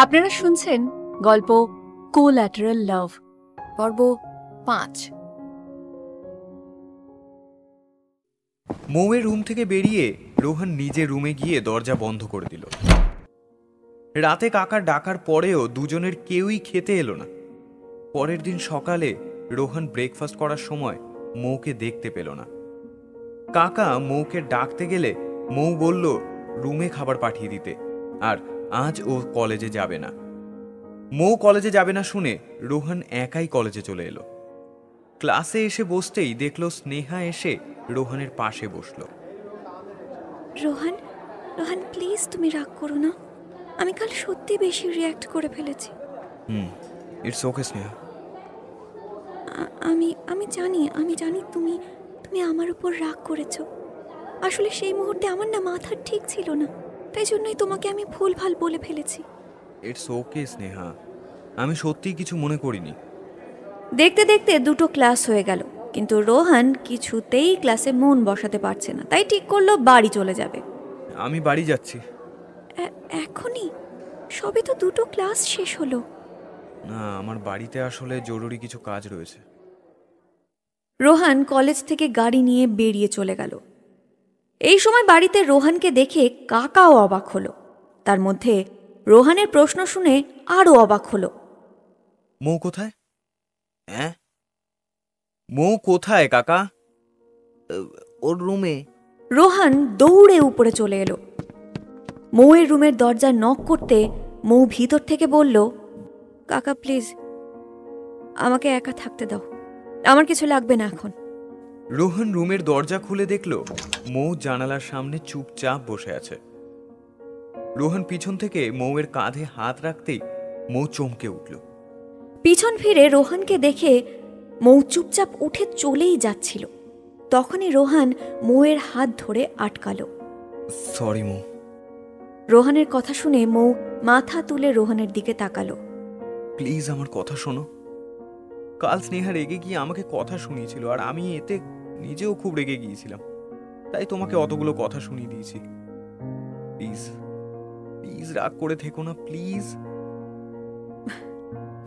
আপনারা শুনছেন গল্প কোল্যাটারাল লাভ পর্ব 5। মৌয়ের রুম থেকে বেরিয়ে রোহন নিজের রুমে গিয়ে দরজা বন্ধ করে দিল। রাতে কাকার ডাকার পরেও দুজনের কেউই খেতে এলো না। পরের দিন সকালে রোহন ব্রেকফাস্ট করার সময় মৌকে দেখতে পেল না। কাকা মৌকে ডাকতে গেলে মৌ বলল রুমে খাবার পাঠিয়ে দিতে, আর আজ ও কলেজে যাবে না। মৌ কলেজে যাবে না শুনে রোহন একাই কলেজে চলে এলো। ক্লাসে এসে বসতেই দেখলো স্নেহা এসে রোহনের পাশে বসলো। রোহন, রোহন প্লিজ তুমি রাগ করো না, আমি কাল সত্যি বেশি রিয়্যাক্ট করে ফেলেছি। It's okay Sneha. আমি জানি তুমি আমার উপর রাগ করেছো। আসলে সেই মুহূর্তে আমার না মাথা ঠিক ছিল না, তাই জন্যই তোমাকে আমি ভুলভাল বলে ফেলেছি। ইটস ওকে স্নেহা, আমি সত্যিই কিছু মনে করিনি। দেখতে দেখতে দুটো ক্লাস হয়ে গেল, কিন্তু রোহন কিছুতেই ক্লাসে মন বসাতে পারছে না, তাই ঠিক করলো বাড়ি চলে যাবে। আমি বাড়ি যাচ্ছি। এখনই? সবে তো দুটো ক্লাস শেষ হলো। না, আমার বাড়িতে আসলে জরুরি কিছু কাজ রয়েছে। রোহন কলেজ থেকে গাড়ি নিয়ে বেরিয়ে চলে গেল। এই সময় বাড়িতে রোহনকে দেখে কাকাও অবাক হলো। তার মধ্যে রোহনের প্রশ্ন শুনে আরও অবাক হলো। মৌ কোথায়? মৌ কোথায় কাকা? ওর রুমে। রোহন দৌড়ে উপরে চলে এলো। মৌয়ের রুমের দরজা নক করতে মৌ ভিতর থেকে বলল, কাকা প্লিজ আমাকে একা থাকতে দাও, আমার কিছু লাগবে না এখন। রোহন রুমের দরজা খুলে দেখল মৌ জানালার সামনে চুপচাপ বসে আছে। রোহন পিছন থেকে মৌয়ের কাঁধে হাত রাখতেই মৌ চমকে উঠল। পিছন ফিরে রোহনকে দেখে মৌ চুপচাপ উঠে চলেই যাচ্ছিল। তখনই রোহন মৌয়ের হাত ধরে আটকালো। সরি মৌ। রোহনের কথা শুনে মৌ মাথা তুলে রোহনের দিকে তাকালো। প্লিজ আমার কথা শোনো। কাল স্নেহা রেগে গিয়ে আমাকে কথা শুনিয়েছিল, আর আমি এতে নিজেও খুব রেগে গিয়েছিলাম, তাই তোমাকে অতগুলো কথা শুনিয়ে দিয়েছি। প্লিজ প্লিজ রাগ করে থেকো না, please.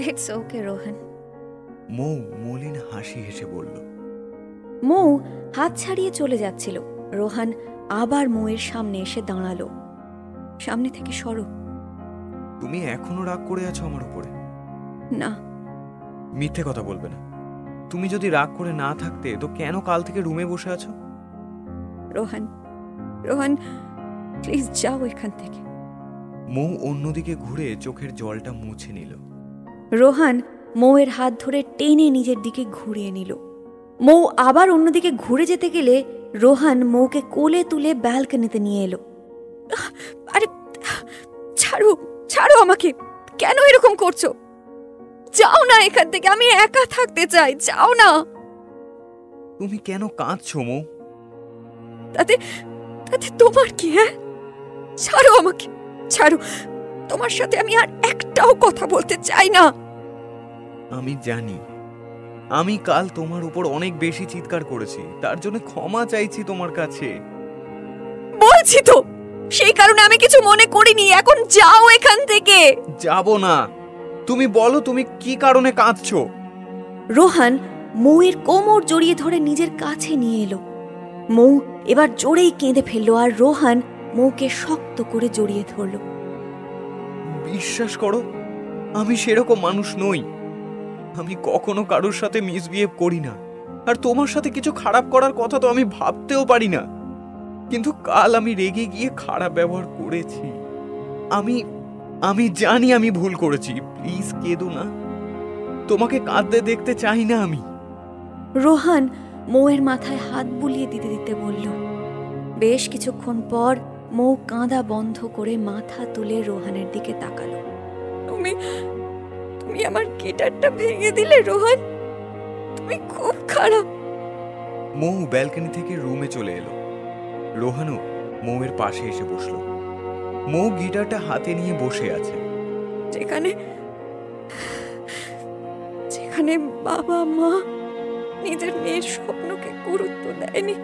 It's okay Rohan. Mou মলিন হাসি হেসে বলল। মৌ হাত ছাড়িয়ে চলে যাচ্ছিল। রোহন আবার মৌয়ের সামনে এসে দাঁড়ালো। সামনে থেকে সরো। তুমি এখনো রাগ করে আছো আমার উপরে? না। মিথ্যে কথা বলবে না। তুমি যদি রাগ করে না থাকতে তো কেন কাল থেকে রুমে বসে আছো? রোহন, রোহন প্লিজ যাও এখান থেকে। মৌ অন্যদিকে ঘুরে চোখের জলটা মুছে নিল। রোহন মৌয়ের হাত ধরে টেনে নিজের দিকে ঘুরিয়ে নিল। মৌ আবার অন্যদিকে ঘুরে যেতে গেলে রোহন মৌকে কোলে তুলে ব্যালকনিতে নিয়ে এলো। আরে ছাড়ো, ছাড়ো আমাকে, কেন এরকম করছো? যাও না এখান থেকে, আমি একা থাকতে চাই, যাও না। তুমি কেন কাঁদছো মৌ? তাতে তাতে তোমার কি? ছাড়ো আমাকে, ছাড়ো। তোমার সাথে আমি আর একটাও কথা বলতে চাই না। আমি জানি আমি কাল তোমার উপর অনেক বেশি চিৎকার করেছি, তার জন্য ক্ষমা চাইছি তোমার কাছে। বলছি তো, সেই কারণে আমি কিছু মনে করিনি। এখন যাও এখান থেকে। যাব না। তুমি বলো তুমি কি কারণে কাঁদছো? রোহন মৌয়ের কোমর জড়িয়ে ধরে নিজের কাছে নিয়ে এলো। মৌ এবার জোরেই কেঁদে ফেললো, আর রোহন মৌকে শক্ত করে জড়িয়ে ধরল। বিশ্বাস করো, আমি সেরকম মানুষ নই। আমি কখনো কারোর সাথে মিসবিহেভ করি না, আর তোমার সাথে কিছু খারাপ করার কথা তো আমি ভাবতেও পারি না। কিন্তু কাল আমি রেগে গিয়ে খারাপ ব্যবহার করেছি। আমি জানি আমি ভুল করেছি। প্লিজ কেঁদো না, তোমাকে কাঁদতে দেখতে চাই না আমি। রোহন মৌয়ের মাথায় হাত বুলিয়ে দিতে দিতে বলল। বেশ কিছুক্ষণ পর মৌ কাঁদা বন্ধ করে মাথা তুলে রোহনের দিকে তাকালো। তুমি আমার গিটারটা ভেঙে দিলে রোহন, তুমি খুব খারাপ। মৌ ব্যালকনি থেকে রুমে চলে এলো। রোহনও মৌয়ের পাশে এসে বসলো। মৌ গিটারটা হাতে নিয়ে বসে আছে। যেখানে বাবা মা নিজের মেয়ের স্বপ্নকে গুরুত্ব দেয়নি,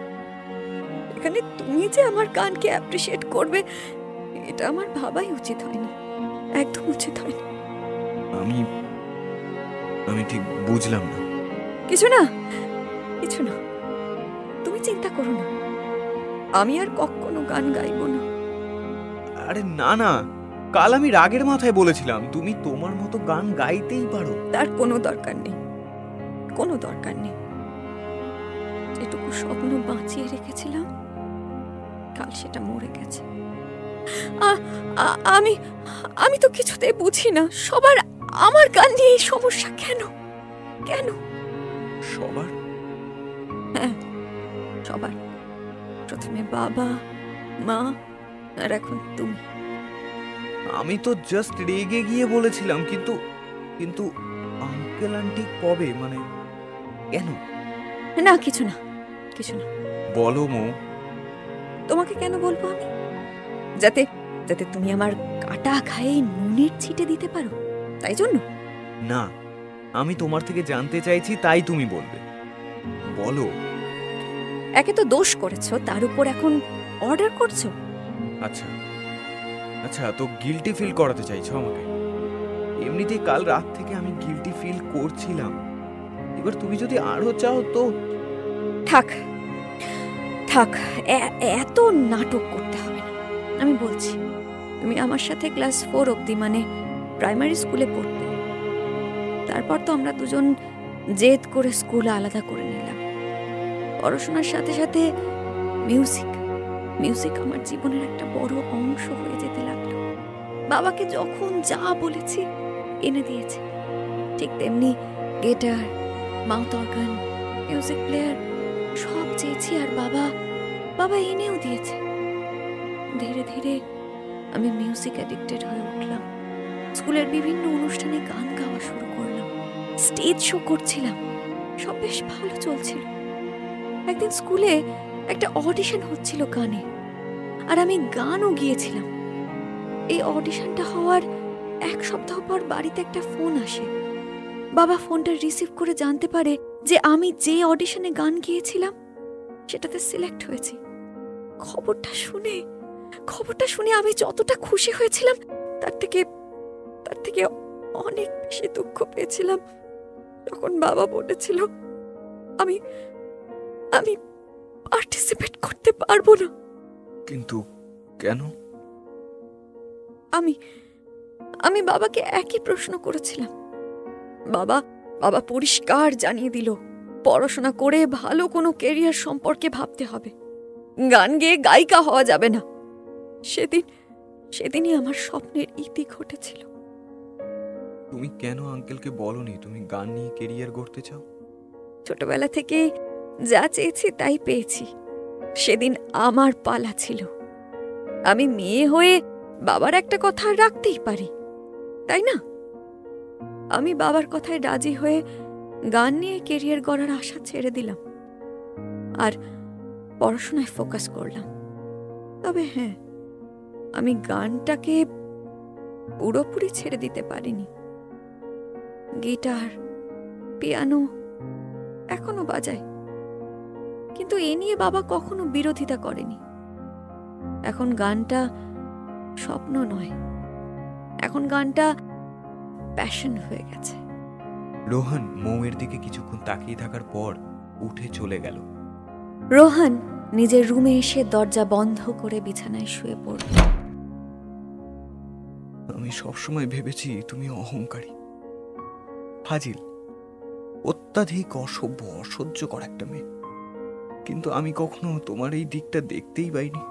এখানে তুমি যে আমার গানকে অ্যাপ্রিশিয়েট করবে, এটা আমার ভাবাই উচিত হয়নি। একদম উচিত হয়নি। আমি আমি ঠিক বুঝলাম না। কিছু না, কিছু না, তুমি চিন্তা করো না। আমি আর কখনো গান গাইবো না। আরে না না, কাল আমি রাগের মাথায় বলেছিলাম তুমি তোমার মতো গান গাইতেই পারো। তার কোনো দরকার নেই, কোনো দরকার নেই। যেটুকু স্বপ্ন বাঁচিয়ে রেখেছিলাম, কাল সেটা মরে গেছে। আমি আমি তো কিছুতেই বুঝি না, সবার আমার গান নিয়ে এই সমস্যা কেন? কেন সবার? হ্যাঁ, সবার। প্রথমে বাবা, মা, আর এখন তুমি। আমি তো জাস্ট রেগে গিয়ে বলেছিলাম, কিন্তু কিন্তু আঙ্কেল আন্টি কবে, মানে কেন? না, কিছু না, কিছু না। বলো মৌ। তোমাকে কেন বলবো আমি? যাতে যাতে তুমি আমার কাটা খায়ে নুনের ছিটে দিতে পারো, তাই জন্য? না, আমি তোমার থেকে জানতে চাইছি, তাই তুমি বলবে। বলো। একে তো দোষ করেছো, তার উপর এখন অর্ডার করছো। আচ্ছা আচ্ছা, তো গিল্টি ফিল করাতে চাইছো আমাকে? এমনিতেই কাল রাত থেকে আমি গিল্টি ফিল করছিলাম, এবার তুমি যদি আরো চাও তো। থাক থাক, এত নাটক করতে হবে না। আমি বলছি, তুমি আমার সাথে ক্লাস 4 অবধি, মানে প্রাইমারি স্কুলে পড়তে। তারপর তো আমরা দুজন জেদ করে স্কুল আলাদা করে নিলাম। পড়াশোনার সাথে সাথে মিউজিক মিউজিক আমার জীবনের একটা বড় অংশ হয়ে যেতে লাগলো। বাবাকে যখন যা বলেছি এনে দিয়েছে, ঠিক তেমনি guitar, mouth organ, music player সব চেয়েছি, আর বাবা এনেও দিয়েছে। ধীরে ধীরে আমি মিউজিক অ্যাডিক্টেড হয়ে উঠলাম। স্কুলের বিভিন্ন অনুষ্ঠানে গান গাওয়া শুরু করলাম, স্টেজ শো করছিলাম, সব বেশ ভালো চলছিল। একদিন স্কুলে একটা অডিশন হচ্ছিল গানে, আর আমি গানও গিয়েছিলাম। এই অডিশনটা হওয়ার 1 সপ্তাহ পর বাড়িতে একটা ফোন আসে। বাবা ফোনটা রিসিভ করে জানতে পারে যে আমি যে অডিশনে গান গিয়েছিলাম সেটাতে সিলেক্ট হয়েছি। খবরটা শুনে আমি যতটা খুশি হয়েছিলাম তার থেকে অনেক বেশি দুঃখ পেয়েছিলাম যখন বাবা বলেছিল আমি পার্টিসিপেট করতে পারবো না। কিন্তু কেন? আমি বাবাকে একই প্রশ্ন করেছিলাম। বাবা পরিষ্কার জানিয়ে দিল, পড়াশোনা করে ভালো কোনো ক্যারিয়ার সম্পর্কে ভাবতে হবে, গান গেয়ে গায়িকা হওয়া যাবে না। সেদিনই আমার স্বপ্নের ইতি ঘটেছিল। তুমি কেন আঙ্কেলকে বলনি তুমি গান নিয়ে ক্যারিয়ার গড়তে চাও? ছোটবেলা থেকে যা চেয়েছি তাই পেয়েছি। সেদিন আমার পালা ছিল। আমি মেয়ে হয়ে বাবার একটা কথা রাখতেই পারি, তাই না? আমি বাবার কথায় রাজি হয়ে গান নিয়ে ক্যারিয়ার গড়ার আশা ছেড়ে দিলাম, আর পড়াশোনায় ফোকাস করলাম। তবে হ্যাঁ, আমি গানটাকে পুরোপুরি ছেড়ে দিতে পারিনি। গিটার, পিয়ানো এখনো বাজাই, কিন্তু এ নিয়ে বাবা কখনো বিরোধিতা করেনি। এখন গানটা স্বপ্ন নয়, এখন গানটা প্যাশন হয়ে গেছে। রোহন মৌয়ের দিকে কিছুক্ষণ তাকিয়ে থাকার পর উঠে চলে গেল। রোহন নিজের রুমে এসে দরজা বন্ধ করে বিছানায় শুয়ে পড়ল। আমি সবসময় ভেবেছি তুমি অহংকারী, ফাজিল, অত্যাধিক অসভ্য, অসহ্যকর একটা মেয়ে, কিন্তু আমি কখনো তোমার এই দিকটা দেখতেই পাইনি।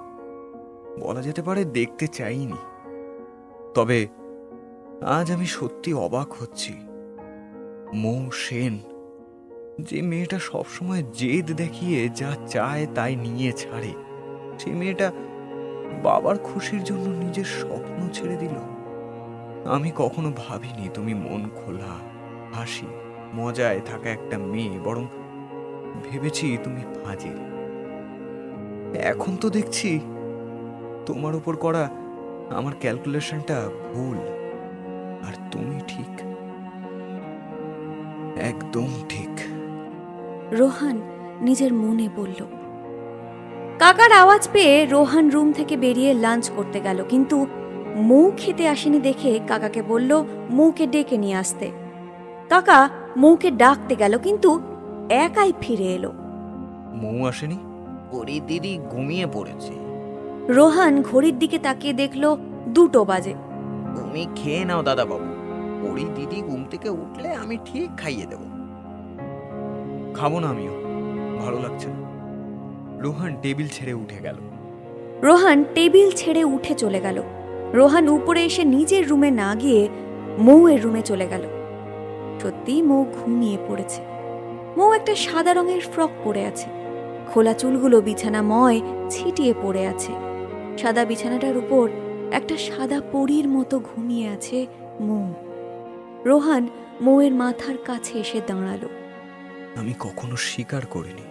বলা যেতে পারে দেখতে চাইনি। তবে আজ আমি সত্যি অবাক হচ্ছি। মৌ সেন, যে মেয়েটা সবসময় জেদ দেখিয়ে যা চায় তাই নিয়ে ছাড়ে, সেই মেয়েটা বাবার খুশির জন্য নিজের স্বপ্ন ছেড়ে দিল। আমি কখনো ভাবিনি তুমি মন খোলা, হাসি মজায় থাকা একটা মেয়ে, বরং ভেবেছি তুমি ফাজিল। এখন তো দেখছি তোমার উপর করা আমার ক্যালকুলেশনটা ভুল, আর তুমি ঠিক, একদম ঠিক। রোহান নিজের মনে বলল। কাকার আওয়াজ পেয়ে রোহান রুম থেকে বেরিয়ে লাঞ্চ করতে গেল, কিন্তু মৌ খেতে আসেনি দেখে কাকাকে বলল মৌকে ডেকে নিয়ে আসতে। কাকা মৌকে ডাকতে গেল, কিন্তু একাই ফিরে এলো। মৌ আসেনি? পরি দিদি ঘুমিয়ে পড়েছে। রোহান ঘড়ির দিকে তাকিয়ে দেখলো 2টো বাজে। তুমি খেয়ে নাও দাদা বাবু, পরি দিদি ঘুম থেকে উঠলে আমি ঠিক খাইয়ে দেব। খাবো না আমিও, ভালো লাগছে না। রোহান টেবিল ছেড়ে উঠে গেল। রোহান টেবিল ছেড়ে উঠে চলে গেল। রোহান উপরে এসে নিজের রুমে না গিয়ে মৌয়ের রুমে চলে গেল। সত্যি মৌ ঘুমিয়ে পড়েছে। মৌ একটা সাদা রঙের ফ্রক পরে আছে। খোলা চুলগুলো বিছানাময় ছিটিয়ে পড়ে আছে। সাদা বিছানাটার উপর একটা সাদা পরীর মতো ঘুমিয়ে আছে মৌ। রোহান মৌয়ের মাথার কাছে এসে দাঁড়ালো। আমি কখনো স্বীকার করিনি,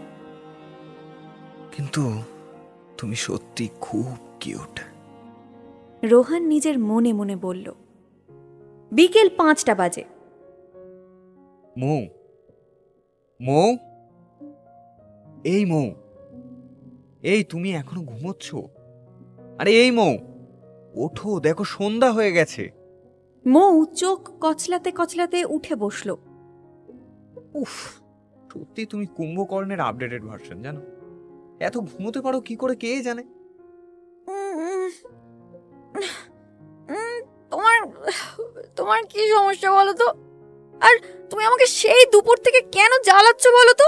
কিন্তু তুমি সত্যি খুব কিউট। রোহান নিজের মনে মনে বলল। বিকেল 5টা বাজে। মৌ, মৌ, এই মৌ, এই তুমি এখনো ঘুমোচ্ছ? আরে এই মৌ, ওঠো, দেখো সন্ধ্যা হয়ে গেছে। মৌ চোখ কচলাতে কচলাতে উঠে বসল। উফ, সত্যি তুমি কুম্ভকর্ণের আপডেটেড ভার্সন, জানো? এত ঘুমোতে পারো কি করে কে জানে। তোমার তোমার কি সমস্যা বলো তো? আর তুমি আমাকে সেই দুপুর থেকে কেন জ্বালাচ্ছ বলো তো?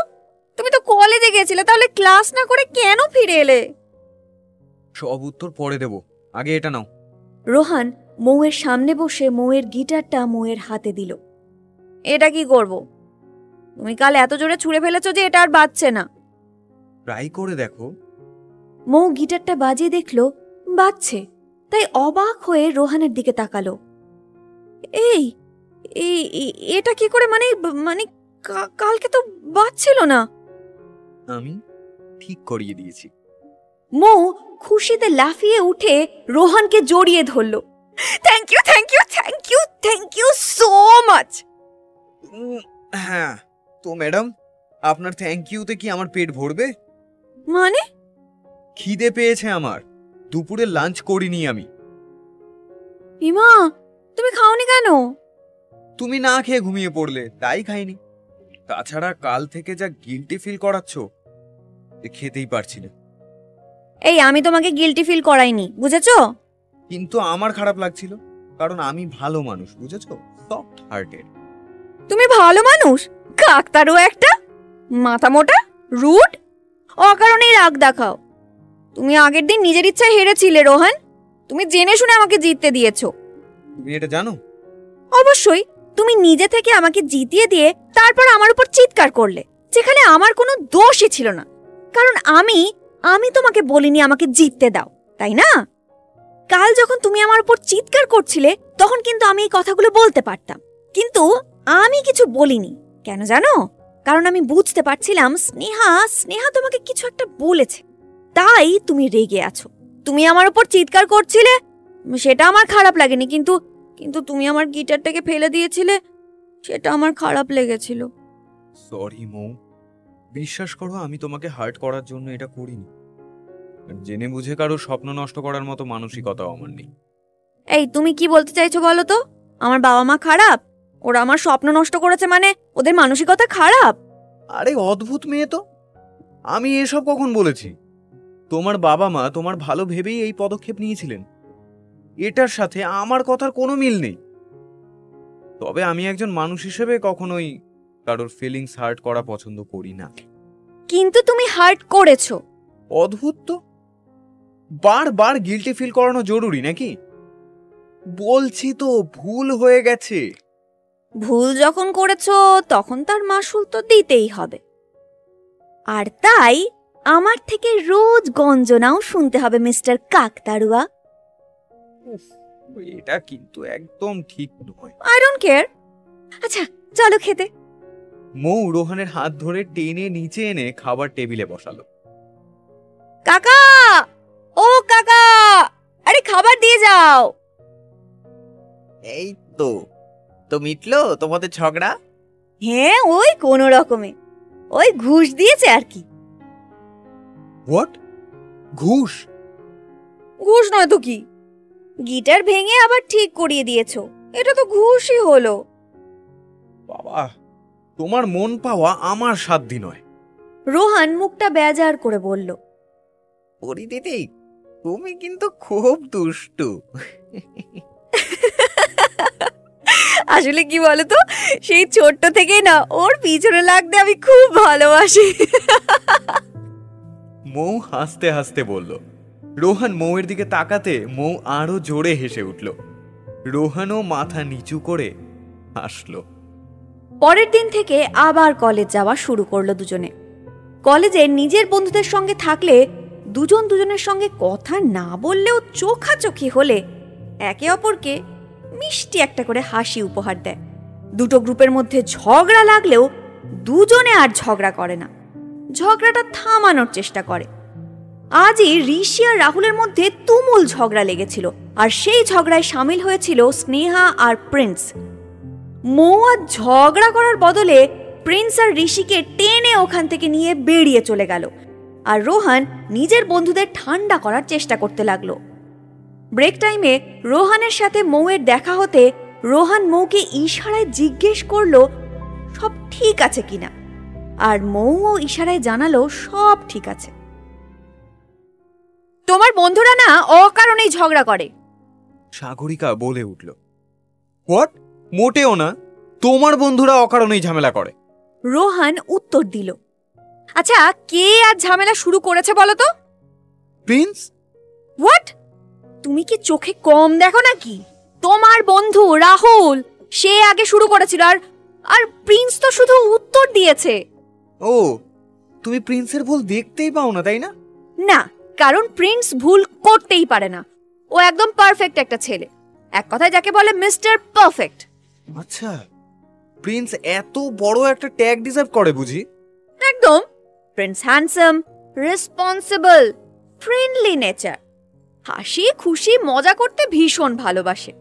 তুমি তো কলেজে গেছিলে, তাহলে ক্লাস না করে কেন ফিরে এলে? সব উত্তর পরে দেব, আগে এটা নাও। রোহান মৌয়ের সামনে বসে মৌয়ের গিটারটা মৌয়ের হাতে দিল। এটা কি করব? তুমি কাল এত জোরে ছুঁড়ে ফেলেছো যে এটা আর বাজছে না। ট্রাই করে দেখো। মৌ গিটারটা বাজিয়ে দেখলো বাজছে, তাই অবাক হয়ে রোহানের দিকে তাকালো। এই এটা কি করে? মানে মানে কালকে তো বাজছিল না। আমি ঠিক করিয়ে দিয়েছি। মৌ খুশিতে লাফিয়ে উঠে রোহানকে জড়িয়ে ধরল। Thank you, thank you, thank you, thank you so much. হ্যাঁ তো ম্যাডাম, আপনার থ্যাংক ইউতে কি আমার পেট ভরবে? মানে? খিদে পেয়েছে আমার, দুপুরে লাঞ্চ করিনি আমি। ইমা, তুমি খাওনি কেন? তুমি না খেয়ে ঘুমিয়ে পড়লে, তাই খাইনি। তাছাড়া কাল থেকে যা গিল্টি ফিল করাচ্ছ, খেতেই পারছি না। এই আমি তোমাকে গিল্টি ফিল করাইনি, বুঝেছো? কিন্তু আমার খারাপ লাগছিল, কারণ আমি ভালো মানুষ, বুঝেছো? Soft hearted. তুমি ভালো মানুষ? কাকতারও একটা, মাথা মোটা, রুড, অকারণেই রাগ দেখাও। তুমি আগের দিন নিজের ইচ্ছায় হেরেছিলে রোহান। তুমি জেনে শুনে আমাকে জিততে দিয়েছো। তুমি এটা জানো? অবশ্যই। তুমি নিজে থেকে আমাকে জিতিয়ে দিয়ে তারপর আমার উপর চিৎকার করলে, যেখানে আমার কোনো দোষই ছিল না। কারণ আমি তোমাকে বলিনি আমাকে জিততে দাও, তাই না? কাল যখন তুমি আমার উপর চিৎকার করছিলে, তখন কিন্তু আমি এই কথাগুলো বলতে পারতাম, কিন্তু আমি কিছু বলিনি। কেন জানো? কারণ আমি বুঝতে পারছিলাম স্নেহা তোমাকে কিছু একটা বলেছে, তাই তুমি রেগে আছো। তুমি আমার উপর চিৎকার করছিলে, সেটা আমার খারাপ লাগেনি, কিন্তু তুমি আমার গিটারটাকে ফেলে দিয়েছিলে, সেটা আমার খারাপ লেগেছিল। সরি মৌ, বিশ্বাস করো আমি তোমাকে হার্ট করার জন্য এটা করিনি। জেনে বুঝে কারো স্বপ্ন নষ্ট করার মতো মানসিকতাও আমার নেই। এই তুমি কি বলতে চাইছো বলো তো? আমার বাবা মা খারাপ? ওরা আমার স্বপ্ন নষ্ট করেছে মানে ওদের মানসিকতা খারাপ? আরে অদ্ভুত মেয়ে তো, আমি এসব কখন বলেছি? তোমার বাবা মা তোমার ভালো ভেবেই এই পদক্ষেপ নিয়েছিলেন, এটার সাথে আমার কথার কোনো মিল নেই। তবে আমি একজন মানুষ হিসেবে কখনোই কারোর ফিলিংস হার্ট করা পছন্দ করি না। কিন্তু তুমি হার্ট করেছো। অদ্ভুত তো, বারবার গিল্টি ফিল করানো জরুরি নাকি? বলছি তো ভুল হয়ে গেছে। ভুল যখন করেছো তখন তার মাসুল তো দিতেই হবে, আর তাই আমার থেকে রোজ গঞ্জনাও শুনতে হবে মিস্টার কাকতাড়ুয়া। এটা কিন্তু একদম ঠিক নয়। I don't care. আচ্ছা চলো খেতে। মৌ রোহানের হাত ধরে টেনে নিচে এনে খাবার টেবিলে বসালো। কাকা, ও কাকা, আরে খাবার দিয়ে যাও। এই তো মিটলো তোমাদের ঝগড়া? হ্যাঁ, ওই কোনো রকমে, ওই ঘুষ দিয়েছে আর কি। হোয়াট? ঘুষ? ঘুষ নয় তো কি? গিটার ভেঙে আবার ঠিক করিয়ে দিয়েছো, এটা তো ঘুষই হলো। বাবা, তোমার মন পাওয়া আমার সাধ্যি নয়। রোহান মুখটা বেজার করে বলল। পরি দিদি, তুমি কিন্তু খুব দুষ্টু। আসলে কি বলতো, সেই ছোট্ট থেকেই না ওর পিছনে লাগতে আমি খুব ভালোবাসি। মৌ হাসতে হাসতে বলল। রোহান মৌয়ের দিকে তাকাতে মৌ আরো জোরে হেসে উঠল। রোহানও মাথা নিচু করে হাসলো। পরের দিন থেকে আবার কলেজ যাওয়া শুরু করলো দুজনে। কলেজে নিজের বন্ধুদের সঙ্গে থাকলে দুজন দুজনের সঙ্গে কথা না বললেও চোখাচোখি হলে একে অপরকে মিষ্টি একটা করে হাসি উপহার দেয়। দুটো গ্রুপের মধ্যে ঝগড়া লাগলেও দুজনে আর ঝগড়া করে না, ঝগড়াটা থামানোর চেষ্টা করে। আজই ঋষি আর রাহুলের মধ্যে তুমুল ঝগড়া লেগেছিল, আর সেই ঝগড়ায় সামিল হয়েছিল স্নেহা আর প্রিন্স। মৌ আর ঝগড়া করার বদলে প্রিন্স আর ঋষিকে টেনে ওখান থেকে নিয়ে বেরিয়ে চলে গেল, আর রোহান নিজের বন্ধুদের ঠান্ডা করার চেষ্টা করতে লাগলো। ব্রেক টাইমে রোহানের সাথে মৌয়ের দেখা হতে রোহান মৌকে ইশারায় জিজ্ঞেস করলো সব ঠিক আছে কিনা, আর মৌও ইশারায় জানালো সব ঠিক আছে। তোমার বন্ধুরা না অকারণেই ঝগড়া করে, সাগরিকা বলে উঠল। হোয়াট? মোটেও না, তোমার বন্ধুরা অকারণেই ঝামেলা করে। রোহান উত্তর দিল। আচ্ছা, কে আর ঝামেলা শুরু করেছে বলো তো? প্রিন্স। হোয়াট? তুমি কি চোখে কম দেখো নাকি? তোমার বন্ধু রাহুল সে আগে শুরু করেছিল, আর প্রিন্স তো শুধু উত্তর দিয়েছে। ও, তুমি প্রিন্সের ভুল দেখতেই পাও না, তাই না? না, কারণ প্রিন্স ভুল করতেই পারে না। ও একদম পারফেক্ট একটা ছেলে, এক কথায় যাকে বলে মিস্টার পারফেক্ট। আচ্ছা, প্রিন্স এত বড় একটা ট্যাগ ডিজার্ভ করে বুঝি? একদম। Prince handsome, responsible, friendly nature, হাসি খুশি মজা করতে ভীষণ ভালোবাসে,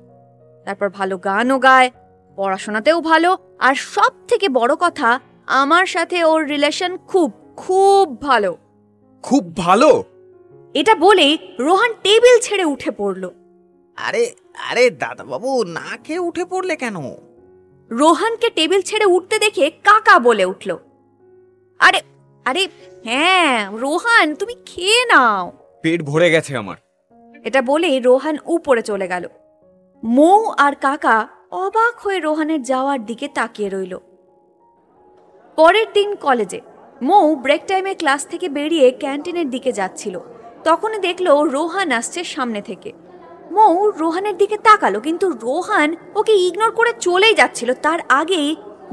তারপর ভালো গানও গায়, পড়াশোনাতেও ভালো, আর সব থেকে বড় কথা আমার সাথে ওর রিলেশন খুব খুব ভালো। খুব ভালো? এটা বলেই রোহান টেবিল ছেড়ে উঠে পড়ল। আরে আরে দাদা বাবু, না খেয়ে উঠে পড়লে কেন? রোহানকে টেবিল ছেড়ে উঠতে দেখে কাকা বলে উঠল। আরে আরে হ্যাঁ রোহান, তুমি খেয়ে নাও, পেট ভরে গেছে আমার। এটা বলেই রোহান উপরে চলে গেল। মৌ আর কাকা অবাক হয়ে রোহানের যাওয়ার দিকে তাকিয়ে রইল। পরের দিন কলেজে মৌ ব্রেক টাইমে ক্লাস থেকে বেরিয়ে ক্যান্টিনের দিকে যাচ্ছিল, তখনই দেখলো রোহান আসছে সামনে থেকে। মৌ রোহানের দিকে তাকালো, কিন্তু রোহান ওকে ইগনোর করে চলেই যাচ্ছিল। তার আগেই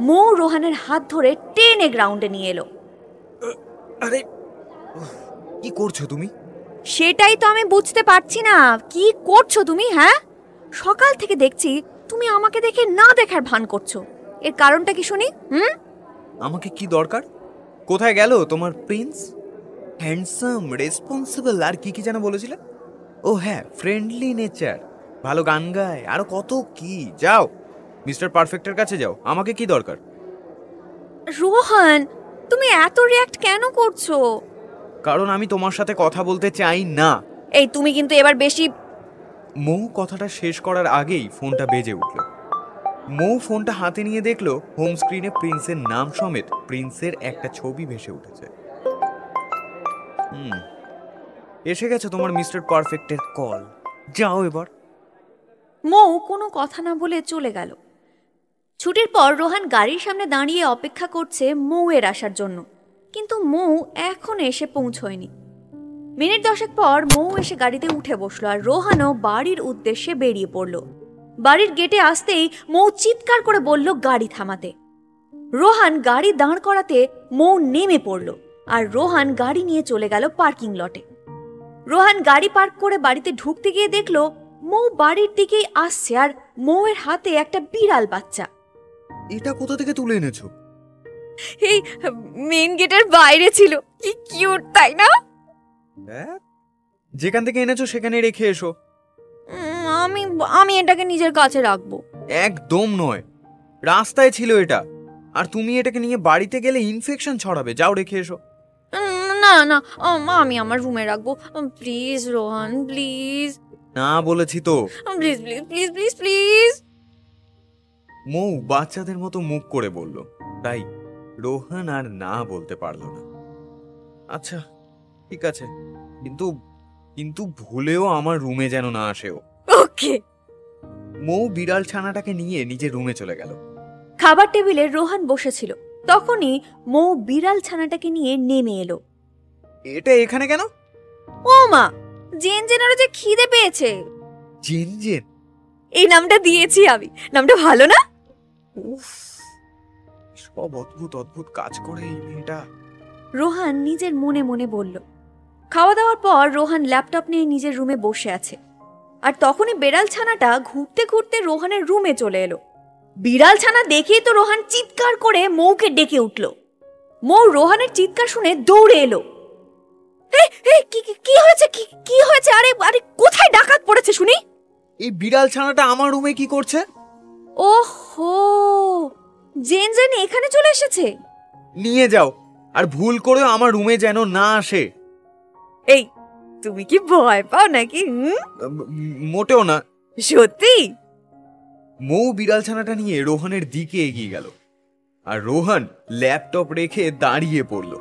মৌ রোহানের হাত ধরে টেনে গ্রাউন্ডে নিয়ে এলো। আরে কি করছো তুমি? সেটাই তো আমি বুঝতে পারছি না, কি করছো তুমি? হ্যাঁ, সকাল থেকে দেখছি তুমি আমাকে দেখে না দেখার ভান করছো, এর কারণটা কি শুনি? আমাকে কি দরকার? কোথায় গেল তোমার প্রিন্স? হ্যান্ডসাম, রেসপন্সিবল, আর কি কি যেন বলেছিলে? ও হ্যাঁ, ফ্রেন্ডলি নেচার, ভালো গান গায়, আরো কত কি। যাও মিস্টার পারফেক্টের কাছে যাও, আমাকে কি দরকার? রোহান, তুমি এত রিঅ্যাক্ট কেন করছো? কারণ আমি তোমার সাথে কথা বলতে চাই না। এই তুমি কিন্তু এবার বেশি। মৌ কথাটা শেষ করার আগেই ফোনটা বেজে উঠল। মৌ ফোনটা হাতে নিয়ে দেখলো হোম স্ক্রিনে প্রিন্সের নাম সমেত প্রিন্সের একটা ছবি ভেসে উঠেছে। এসে গেছে তোমার মিস্টার পারফেক্টের কল, যাও এবার। মৌ কোনো কথা না বলে চলে গেল। ছুটির পর রোহান গাড়ির সামনে দাঁড়িয়ে অপেক্ষা করছে মৌয়ের আসার জন্য, কিন্তু মৌ এখন এসে পৌঁছয়নি। মিনিট 10 পর মৌ এসে গাড়িতে উঠে বসলো, আর রোহানও বাড়ির উদ্দেশ্যে বেরিয়ে পড়ল। বাড়ির গেটে আসতেই মৌ চিৎকার করে বলল গাড়ি থামাতে। রোহান গাড়ি দাঁড় করাতে মৌ নেমে পড়ল, আর রোহান গাড়ি নিয়ে চলে গেল পার্কিং লটে। রোহান গাড়ি পার্ক করে বাড়িতে ঢুকতে গিয়ে দেখলো মৌ বাড়ির দিকেই আসছে, আর মৌয়ের হাতে একটা বিড়াল বাচ্চা। এটা কোথা থেকে তুলে এনেছো? এই মেইন গেটের বাইরে ছিল, কি কিউট তাই না? যেখান থেকে এনেছো সেখানে রেখে এসো। আমি এটাকে নিজের কাছে রাখবো। একদম নয়, রাস্তায় ছিল এটা, আর তুমি এটাকে নিয়ে বাড়িতে গেলে ইনফেকশন ছড়াবে। যাও রেখে এসো। না না, আমি আমার রুমে রাখবো, প্লিজ রোহান প্লিজ। না বলেছি তো। Please please please please please. Mou বাচ্চাদের মতো মুখ করে বলল, তাই রোহান আর না বলতে পারল না। আচ্ছা ঠিক আছে, কিন্তু কিন্তু ভুলেও আমার রুমে যেন না আসেও। ওকে। মৌ বিড়াল ছানাটাকে নিয়ে নিজের রুমে চলে গেল। খাবার টেবিলে রোহান বসেছিল, তখনই মৌ বিড়াল ছানাটাকে নিয়ে নেমে এলো। এটা এখানে কেন? ও মা, জেন জেনারও যে খিদে পেয়েছে। Zen Zen? এই নামটা দিয়েছি আমি, নামটা ভালো না? উফ, সব অদ্ভুত অদ্ভুত কাজ করে এই মেয়েটা। রোহান নিজের মনে মনে বলল। খাওয়া দাওয়ার পর রোহান ল্যাপটপ নিয়ে নিজের রুমে বসে আছে, আর তখনই বিড়াল ছানাটা ঘুরতে ঘুরতে রোহানের রুমে চলে এলো। বিড়াল ছানা দেখেই তো রোহান চিৎকার করে মৌকে ডেকে উঠল। মৌ রোহানের চিৎকার শুনে দৌড়ে এলো। কি হয়েছে? কি হয়েছে? আরে আরে কোথায় ডাকাত পড়েছে শুনি? এই বিড়াল ছানাটা আমার রুমে কি করছে? ওহো, জেন জেন এখানে চলে এসেছে। নিয়ে যাও, আর ভুল করেও আমার রুমে যেন না আসে। এই, তুমি কি ভয় পাও নাকি? মোটেও না। সত্যি? মৌ বিড়াল ছানাটা নিয়ে রোহানের দিকে এগিয়ে গেল, আর রোহান ল্যাপটপ রেখে দাঁড়িয়ে পড়ল।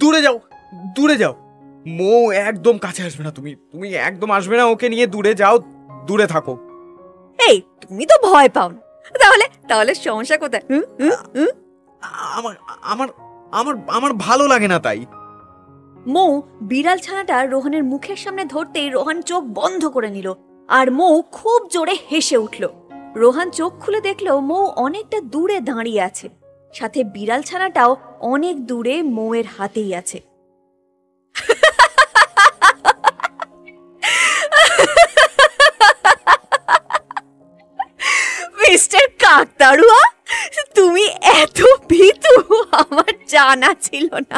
দূরে যাও, দূরে যাও। মৌ একদম কাছে আসবে না, তুমি একদম আসবে না। ওকে নিয়ে দূরে যাও, দূরে থাকো। এই, তুমি তো ভয় পাও না, তাহলে তাহলে সমস্যা কোথায়? আমার আমার আমার আমার ভালো লাগে না তাই। মৌ বিড়াল ছানাটা রোহানের মুখের সামনে ধরতেই রোহান চোখ বন্ধ করে নিল, আর মৌ খুব জোরে হেসে উঠল। রোহান চোখ খুলে দেখলো মৌ অনেকটা দূরে দাঁড়িয়ে আছে, সাথে বিড়াল ছানাটাও অনেক দূরে মৌয়ের হাতেই আছে। মিস্টার কাকতাড়ুয়া, তুমি এত ভীতু আমার জানা ছিল না।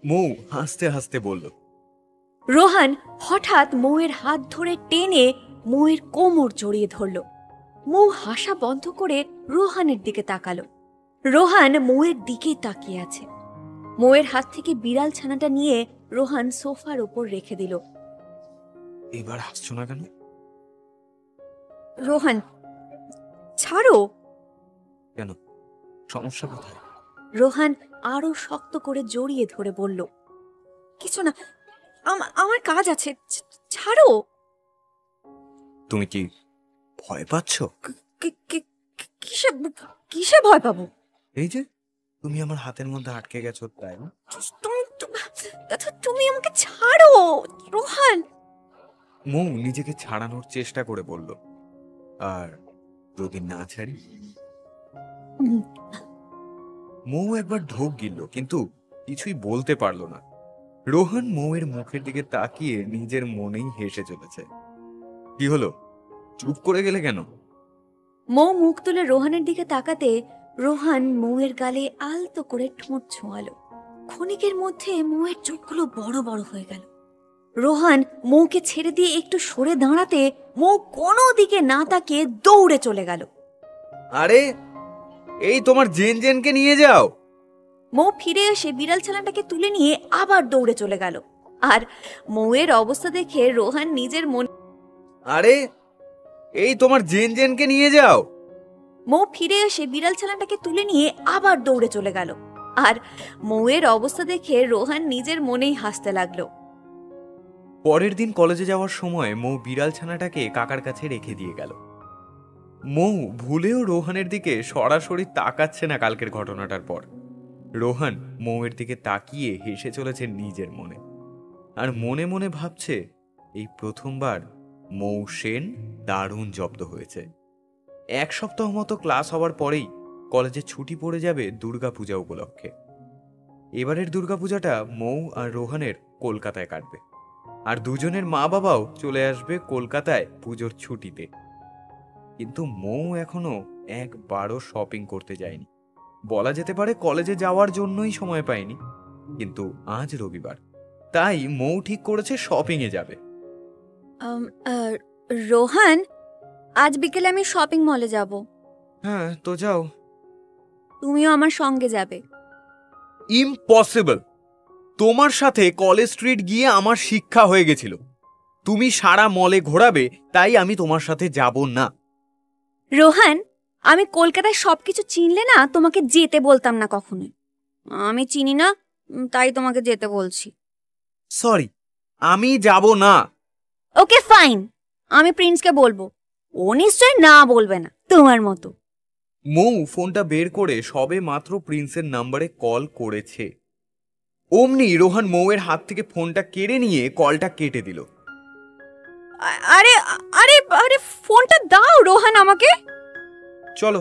মৌ হাসতে হাসতে বলল। রোহান হঠাৎ মৌয়ের হাত ধরে টেনে মৌয়ের কোমর জড়িয়ে ধরল। মৌ হাসা বন্ধ করে রোহানের দিকে তাকালো। রোহান মৌয়ের দিকে তাকিয়ে আছে। মৌয়ের হাত থেকে বিড়াল ছানাটা নিয়ে রোহান সোফার উপর রেখে দিল। এবার হাসছো না কেন? রোহান, ছাড়ো। কেন, সমস্যা কোথায়? রোহান আরো শক্ত করে জড়িয়ে ধরে বলল, কিছু না, আমার কাজ আছে, ছাড়ো। তুমি কি ভয় পাচ্ছ? কিসে ভয় পাবো? এই যে তুমি আমার হাতের মধ্যে আটকে গেছো, তাই না? তুমি আমাকে ছাড়ো রোহান। মৌ নিজেকে ছাড়ানোর চেষ্টা করে বলল, আর যদি না ছাড়ি? মৌ একবার ঢোক গিলল, কিন্তু কিছুই বলতে পারল না। রোহান মৌয়ের মুখের দিকে তাকিয়ে নিজের মনেই হেসে চলেছে। কি হলো, চুপ করে গেলে কেন? মৌ মুখ তুলে রোহানের দিকে তাকাতে রোহান মৌয়ের গালে আলতো করে ঠোঁট ছোঁয়ালো। ক্ষণিকের মধ্যে মৌয়ের চোখগুলো বড় বড় হয়ে গেল। রোহান মৌকে ছেড়ে দিয়ে একটু সরে দাঁড়াতে মৌ কোনো দিকে না তাকিয়ে দৌড়ে চলে গেল। আরে, এই তোমার জেন জেনকে নিয়ে যাও। মৌ ফিরে এসে বিড়াল ছানাটাকে তুলে নিয়ে আবার দৌড়ে চলে গেল। আর মৌয়ের অবস্থা দেখে রোহান নিজের মনে, আরে, এই তোমার জেন জেনকে নিয়ে যাও। মৌ ফিরে এসে বিড়াল ছানাটাকে তুলে নিয়ে আবার দৌড়ে চলে গেল। আর মৌয়ের অবস্থা দেখে রোহান নিজের মনেই হাসতে লাগলো। পরের দিন কলেজে যাওয়ার সময় মৌ বিড়াল ছানাটাকে কাকার কাছে রেখে দিয়ে গেল। মৌ ভুলেও রোহানের দিকে সরাসরি তাকাচ্ছে না কালকের ঘটনাটার পর। রোহান মৌয়ের দিকে তাকিয়ে হেসে চলেছে নিজের মনে, আর মনে মনে ভাবছে এই প্রথমবার মৌ সেন দারুণ জব্দ হয়েছে। এক সপ্তাহ মতো ক্লাস হওয়ার পরেই কলেজে ছুটি পড়ে যাবে দুর্গাপূজা উপলক্ষে। এবারের দুর্গাপূজাটা মৌ আর রোহানের কলকাতায় কাটবে, আর দুজনের মা বাবাও চলে আসবে কলকাতায় পুজোর ছুটিতে। কিন্তু মৌ এখনো একবারও শপিং করতে যায়নি। বলা যেতে পারে কলেজে যাওয়ার জন্যই সময় পায়নি। কিন্তু আজ রবিবার, তাই মৌ ঠিক করেছে শপিং এ যাবে। রোহান, আজ বিকেলে আমি শপিং মলে যাব। হ্যাঁ, তো যাও। তুমিও আমার সঙ্গে যাবে। ইম্পসিবল। তোমার সাথে কলেজ স্ট্রিট গিয়ে আমার শিক্ষা হয়ে গেছিল। তুমি সারা মলে ঘোরাবে, তাই আমি তোমার সাথে যাব না। রোহান, আমি কলকাতায় সবকিছু চিনলে না তোমাকে যেতে বলতাম না কখনোই। আমি চিনি না, তাই তোমাকে যেতে বলছি। সরি, আমি যাব না। ওকে ফাইন, আমি প্রিন্সকে বলবো। ও নিশ্চয় না বলবে না তোমার মতো। মৌ ফোনটা বের করে সবে মাত্র প্রিন্সের নাম্বারে কল করেছে। অমনি রোহান মৌয়ের হাত থেকে ফোনটা কেড়ে নিয়ে কলটা কেটে দিল। আরে আরে আরে ফোনটা দাও রোহান আমাকে। চলো,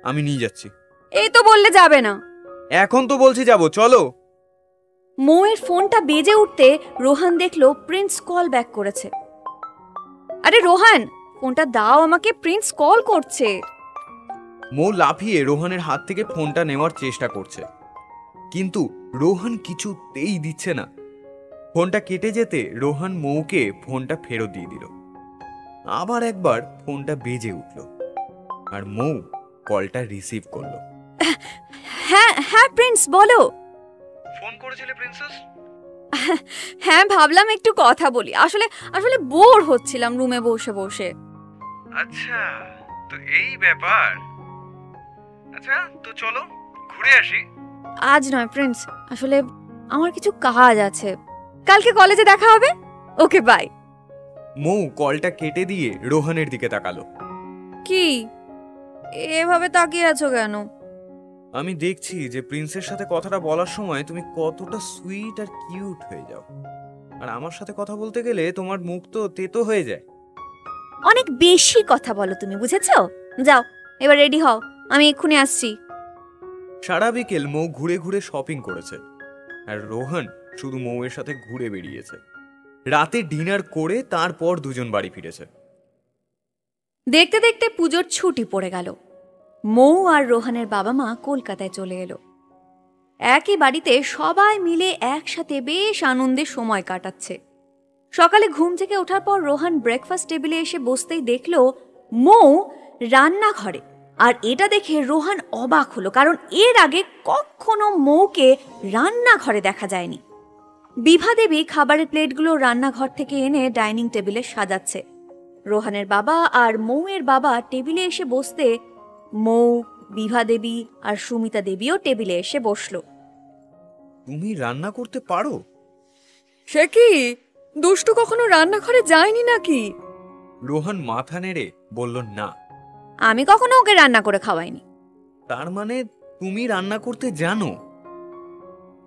আমি নিয়ে যাচ্ছি। এই তো বললে যাবে না। এখন তো বলছি যাব, চলো। মৌয়ের ফোনটা বেজে উঠতে রোহান দেখলো প্রিন্স কল ব্যাক করেছে। আরে রোহান, ফোনটা দাও আমাকে, প্রিন্স কল করছে। মৌ লাফিয়ে রোহানের হাত থেকে ফোনটা নেওয়ার চেষ্টা করছে, কিন্তু রোহান কিছুতেই দিচ্ছে না। ফোনটা কেটে যেতে রোহান মৌকে ফোনটা ফেরত দিয়ে দিল। আবার একবার ফোনটা বেজে উঠল আর মৌ কলটা রিসিভ করলো। হ্যাঁ হ্যাঁ প্রিন্স, বলো। ফোন করেছিলে প্রিন্সেস? হ্যাঁ, ভাবলাম একটু কথা বলি। আসলে আসলে বোর হচ্ছিলাম রুমে বসে বসে। আচ্ছা, তো এই ব্যাপার। আচ্ছা, তো চলো ঘুরে আসি। আজ নয় প্রিন্স, আসলে আমার কিছু কাজ আছে। কালকে কলেজে দেখা হবে। Okay bye. মৌ কলটা কেটে দিয়ে রোহানের দিকে তাকালো। কি এভাবে তাকিয়ে আছো কেন? আমি দেখছি যে প্রিন্সের সাথে কথাটা বলার সময় তুমি কতটা সুইট আর কিউট হয়ে যাও, আর আমার সাথে কথা বলতে গেলে তোমার মুখ তো তেতো হয়ে যায়। অনেক বেশি কথা বলো তুমি, বুঝেছো? যাও এবার রেডি হও, আমি এক্ষুনি আসছি। সারা বিকেল মৌ ঘুরে ঘুরে শপিং করেছে, আর রোহান শুধু মৌয়ের সাথে ঘুরে বেরিয়েছে। রাতে ডিনার করে তারপর দুজন বাড়ি ফিরেছে। দেখতে দেখতে পুজোর ছুটি পড়ে গেল। মৌ আর রোহানের বাবা মা কলকাতায় চলে এলো। একই বাড়িতে সবাই মিলে একসাথে বেশ আনন্দে সময় কাটাচ্ছে। সকালে ঘুম থেকে ওঠার পর রোহান ব্রেকফাস্ট টেবিলে এসে বসতেই দেখল মৌ রান্নাঘরে। আর এটা দেখে রোহান অবাক হলো, কারণ এর আগে কখনো মৌকে রান্নাঘরে দেখা যায়নি। বিভা দেবী খাবারের প্লেটগুলো রান্নাঘর থেকে এনে ডাইনিং টেবিলে সাজাচ্ছে। রোহানের বাবা আর মৌয়ের বাবা টেবিলে এসে বসতে মৌ, বিভা দেবী আর সুমিতা দেবীও টেবিলে এসে বসলো। তুমি রান্না করতে পারো? সে কি, দুষ্টু কখনো রান্নাঘরে যায়নি নাকি? রোহান মাথা নেড়ে বলল না। আমি কখনো ওকে রান্না করে খাওয়াইনি। তার মানে তুমি রান্না করতে জানো?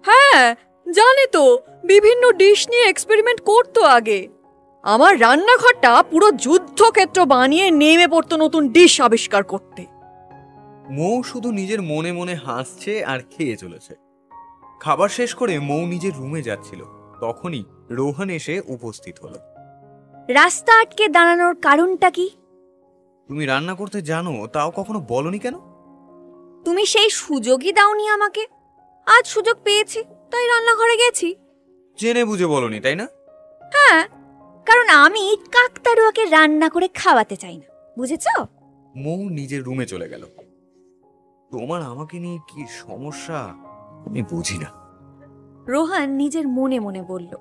হ্যাঁ জানে তো, বিভিন্ন ডিশ নিয়ে এক্সপেরিমেন্ট করতো আগে। আমার রান্নাঘরটা পুরো যুদ্ধক্ষেত্র বানিয়ে নেমে পড়তো নতুন ডিশ আবিষ্কার করতে। মৌ শুধু নিজের মনে মনে হাসছে আর খেয়ে চলেছে। খাবার শেষ করে মৌ নিজের রুমে যাচ্ছিল, তখনই রোহান এসে উপস্থিত হলো। রাস্তা আটকে দাঁড়ানোর কারণটা কি? তুমি রান্না করতে জানো, তাও কখনো বলনি কেন? তুমি সেই সুযোগই দাওনি আমাকে। আজ সুযোগ পেয়েছি তাই রান্নাঘরে গেছি। জেনে বুঝে বলনি, তাই না? হ্যাঁ, কারণ আমি কাকতাড়ুয়াকে রান্না করে খাওয়াতে চাই না, বুঝেছো? মৌ নিজের রুমে চলে গেল। তোমার আমাকে নিয়ে কি সমস্যা আমি বুঝি না। রোহান নিজের মনে মনে বলল।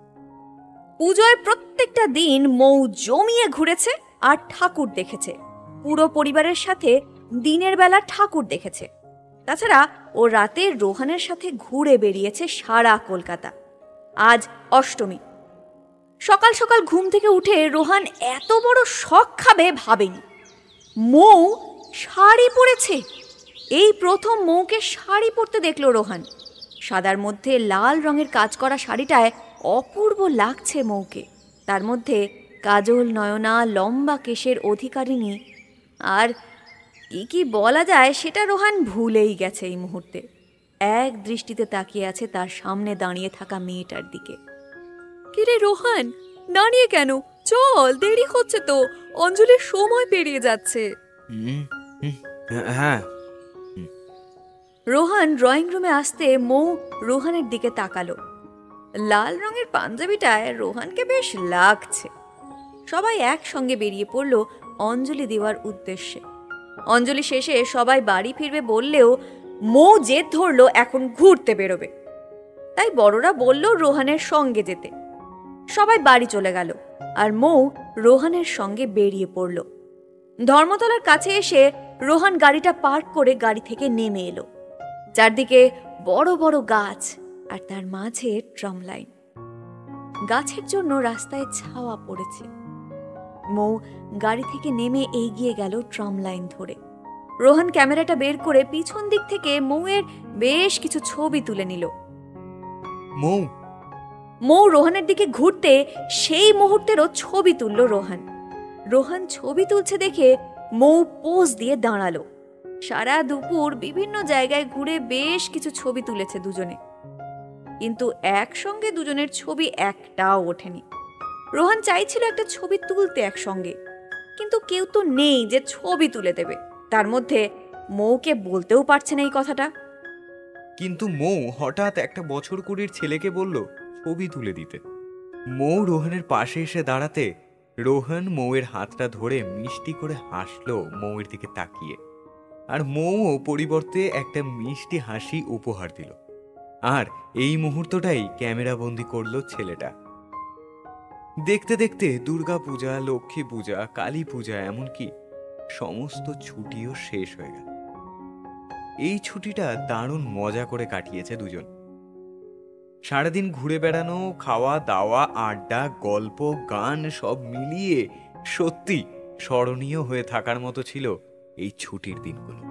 পুজোয় প্রত্যেকটা দিন মৌ জমিয়ে ঘুরেছে আর ঠাকুর দেখেছে। পুরো পরিবারের সাথে দিনের বেলা ঠাকুর দেখেছে। তাছাড়া ও রাতে রোহানের সাথে ঘুরে বেরিয়েছে সারা কলকাতা। আজ অষ্টমী। সকাল সকাল ঘুম থেকে উঠে রোহান এত বড় শখ খাবে ভাবেনি। মৌ শাড়ি পরেছে। এই প্রথম মৌকে শাড়ি পরতে দেখলো রোহান। সাদার মধ্যে লাল রঙের কাজ করা শাড়িটায় অপূর্ব লাগছে মৌকে। তার মধ্যে কাজল নয়না, লম্বা কেশের অধিকারিণী, আর কি বলা যায় সেটা রোহান ভুলেই গেছে এই মুহূর্তে। এক দৃষ্টিতে তাকিয়ে আছে তার সামনে দাঁড়িয়ে থাকা মেয়েটার দিকে। কিরে রোহান, দাঁড়িয়ে কেন? চল, দেরি হচ্ছে তো, অঞ্জলির সময় পেরিয়ে যাচ্ছে। হ্যাঁ। রোহান ড্রয়িং রুমে আসতে মৌ রোহানের দিকে তাকালো। লাল রঙের পাঞ্জাবিটায় রোহানকে বেশ লাগছে। সবাই একসঙ্গে বেরিয়ে পড়ল অঞ্জলি দেওয়ার উদ্দেশ্যে। অঞ্জলি শেষে সবাই বাড়ি ফিরবে বললেও মৌ জেদ ধরলো এখন ঘুরতে বেরোবে। তাই বড়রা বলল রোহানের সঙ্গে যেতে। সবাই বাড়ি চলে গেল আর মৌ রোহানের সঙ্গে বেরিয়ে পড়ল। ধর্মতলার কাছে এসে রোহান গাড়িটা পার্ক করে গাড়ি থেকে নেমে এলো। চারদিকে বড় বড় গাছ আর তার মাঝে ট্রাম লাইন। গাছের জন্য রাস্তায় ছাওয়া পড়েছে। মৌ গাড়ি থেকে নেমে এগিয়ে গেল ট্রাম লাইন ধরে। রোহান ক্যামেরাটা বের করে পিছন দিক থেকে মৌয়ের বেশ কিছু ছবি তুলে নিল। মৌ রোহানের দিকে ঘুরতে সেই মুহূর্তেরও ছবি তুলল রোহান। রোহান ছবি তুলছে দেখে মৌ পোজ দিয়ে দাঁড়ালো। সারা দুপুর বিভিন্ন জায়গায় ঘুরে বেশ কিছু ছবি তুলেছে দুজনে, কিন্তু একসঙ্গে দুজনের ছবি একটাও ওঠেনি। রোহান চাইছিল একটা ছবি তুলতে একসঙ্গে, কিন্তু কেউ তো নেই যে ছবি তুলে দেবে। তার মধ্যে মৌকে বলতেও পারছে না এই কথাটা। কিন্তু মৌ হঠাৎ একটা বছর কুড়ির ছেলেকে বলল ছবি তুলে দিতে। মৌ রোহানের পাশে এসে দাঁড়াতে রোহান মৌয়ের হাতটা ধরে মিষ্টি করে হাসলো মৌয়ের দিকে তাকিয়ে, আর মৌও পরিবর্তে একটা মিষ্টি হাসি উপহার দিল। আর এই মুহূর্তটাই ক্যামেরাবন্দি করলো ছেলেটা। দেখতে দেখতে দুর্গা পূজা, লক্ষ্মী পূজা, কালী পূজা, এমনকি সমস্ত ছুটিও শেষ হয়ে গেল। এই ছুটিটা দারুণ মজা করে কাটিয়েছে দুজন। সারাদিন ঘুরে বেড়ানো, খাওয়া দাওয়া, আড্ডা, গল্প, গান সব মিলিয়ে সত্যি স্মরণীয় হয়ে থাকার মতো ছিল এই ছুটির দিনগুলো।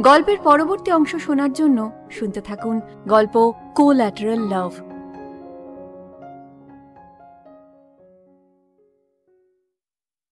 গল্পের পরবর্তী অংশ শোনার জন্য শুনতে থাকুন গল্প কোল্যাটারাল লাভ।